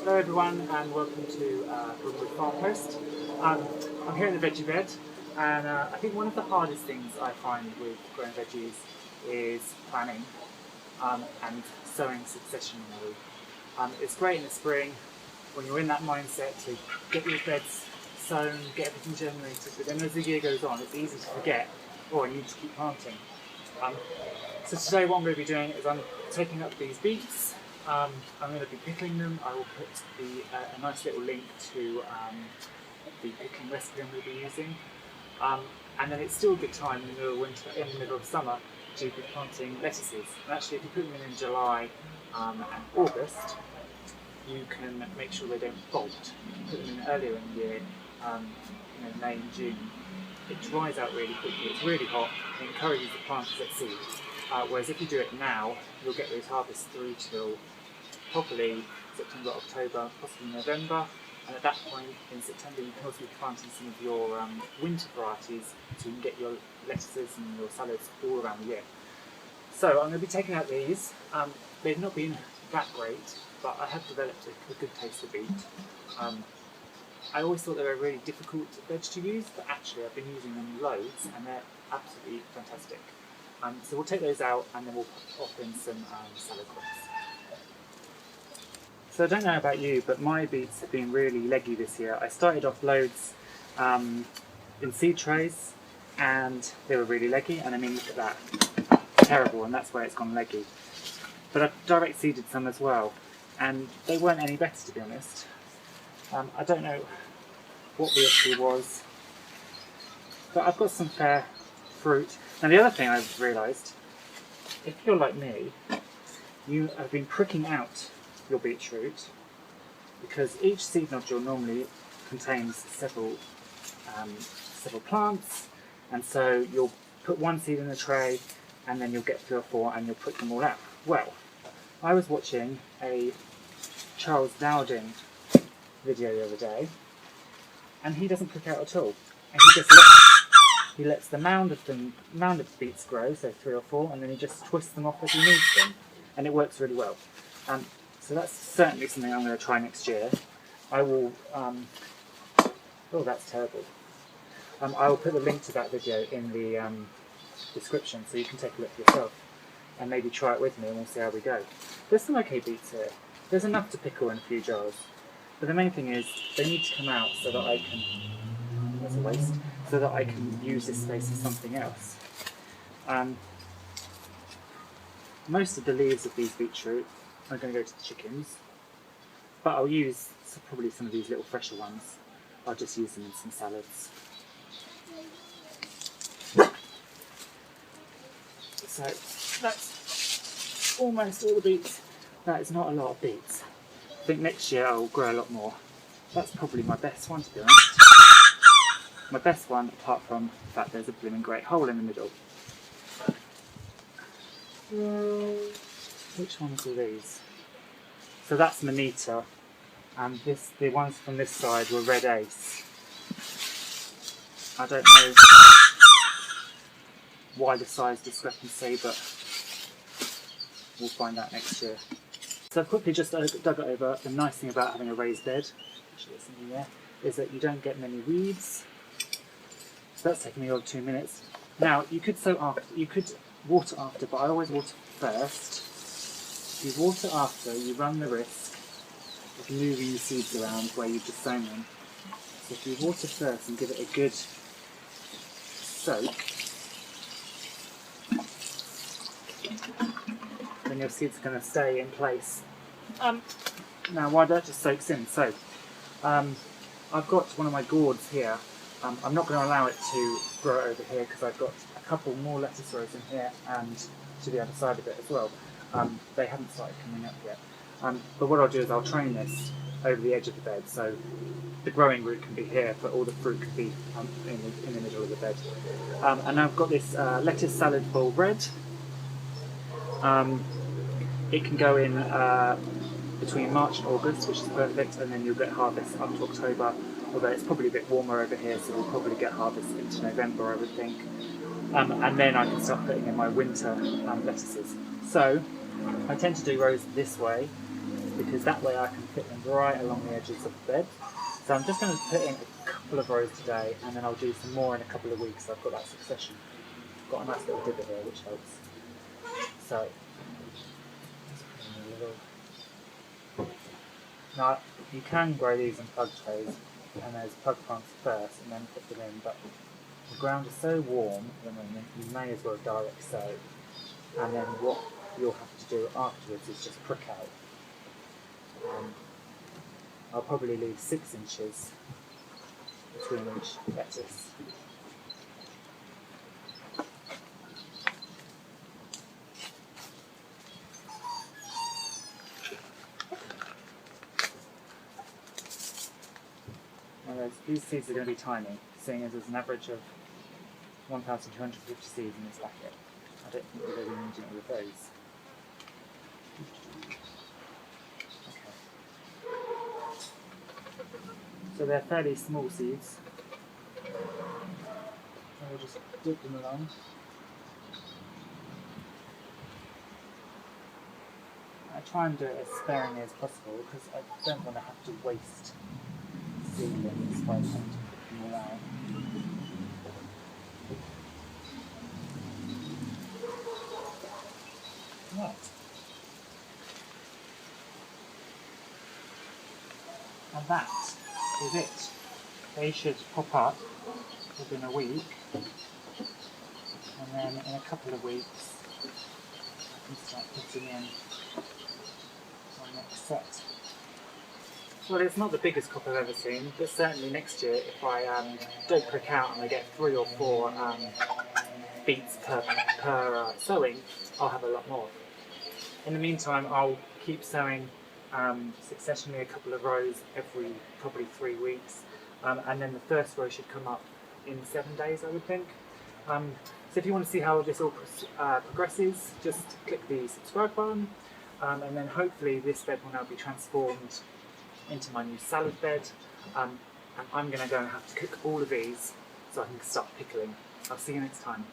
Hello everyone and welcome to Brimwood Farm Post. I'm here in the veggie bed, and I think one of the hardest things I find with growing veggies is planning and sowing successionally. It's great in the spring when you're in that mindset to get your beds sown, get everything germinated, but then as the year goes on it's easy to forget, oh, I need to keep planting. So today what I'm going to be doing is I'm taking up these beets. I'm going to be pickling them. I will put a nice little link to the pickling recipe I'm going to be using. And then it's still a good time in the middle of winter, in the middle of summer, to be planting lettuces. And actually, if you put them in July and August, you can make sure they don't bolt. If you put them in earlier in the year, May and June, it dries out really quickly. It's really hot. It encourages the plants to seed. Whereas if you do it now, you'll get those harvests through till probably September, October, possibly November, and at that point in September you can also be planting some of your winter varieties so you can get your lettuces and your salads all around the year. So I'm going to be taking out these. They've not been that great, but I have developed a good taste of beet. I always thought they were really difficult veg to use, but actually I've been using them loads and they're absolutely fantastic. So we'll take those out and then we'll pop in some salad crops. So I don't know about you, but my beets have been really leggy this year. I started off loads in seed trays and they were really leggy, and I mean look at that, terrible, and that's where it's gone leggy. But I've direct seeded some as well and they weren't any better, to be honest. I don't know what the issue was, but I've got some fair fruit. Now the other thing I've realised, if you're like me, you have been pricking out your beetroot because each seed nodule normally contains several plants, and so you'll put one seed in a tray and then you'll get 3 or 4 and you'll prick them all out. Well, I was watching a Charles Dowding video the other day and he doesn't prick out at all, and he lets the mound of beets grow, so 3 or 4, and then he just twists them off as he needs them, and it works really well. So that's certainly something I'm going to try next year. I will, oh that's terrible. I will put the link to that video in the description so you can take a look yourself and maybe try it with me and we'll see how we go. There's some okay beets here. There's enough to pickle in a few jars. But the main thing is they need to come out so that I can, that's a waste, so that I can use this space for something else. Most of the leaves of these beetroot are going to go to the chickens, but I'll use probably some of these little fresher ones. I'll just use them in some salads. So that's almost all the beets. That is not a lot of beets. I think next year I'll grow a lot more. That's probably my best one, to be honest. My best one, apart from the fact there's a blooming great hole in the middle. Which ones are these? So that's Manita, and the ones from this side were Red Ace. I don't know why the size discrepancy, but we'll find out next year. So I've quickly just dug it over. The nice thing about having a raised bed, actually there's something there, is that you don't get many weeds. So that's taken me all 2 minutes. Now you could sow after, you could water after, but I always water first. If you water after, you run the risk of moving the seeds around where you've just sown them. So if you water first and give it a good soak, then your seeds are going to stay in place. Now why that just soaks in? So I've got one of my gourds here. I'm not going to allow it to grow over here because I've got a couple more lettuce rows in here and to the other side of it as well. They haven't started coming up yet. But what I'll do is I'll train this over the edge of the bed, so the growing root can be here, but all the fruit can be in the middle of the bed. And I've got this lettuce salad bowl bread. It can go in between March and August, which is perfect, and then you'll get harvest up to October, although it's probably a bit warmer over here, so we'll probably get harvest into November, I would think. And then I can start putting in my winter lettuces. So I tend to do rows this way, because that way I can fit them right along the edges of the bed. So I'm just going to put in a couple of rows today, and then I'll do some more in a couple of weeks. So I've got that succession. Got a nice little divot here which helps. So just put in a little. Now you can grow these in plug trays, and there's plug plants first and then put them in, but the ground is so warm at the moment you may as well direct sow, and then what you'll have to do afterwards is just prick out. I'll probably leave 6 inches between each lettuce. Now these seeds are going to be tiny, seeing as there's an average of 1,250 seeds in this packet. I don't think we're going to be needing all of those. So they're fairly small seeds. I'll just dip them along. I try and do it as sparingly as possible because I don't want to have to waste seedlings by trying to put them all out. Right. And that is it. They should pop up within a week, and then in a couple of weeks I can start putting in my next set. Well, it's not the biggest crop I've ever seen, but certainly next year if I don't prick out and I get 3 or 4 beets per sowing, I'll have a lot more. In the meantime, I'll keep sowing successionally a couple of rows every probably 3 weeks, and then the first row should come up in 7 days, I would think. So if you want to see how this all progresses, just click the subscribe button, and then hopefully this bed will now be transformed into my new salad bed, and I'm going to go and have to cook all of these so I can start pickling. I'll see you next time.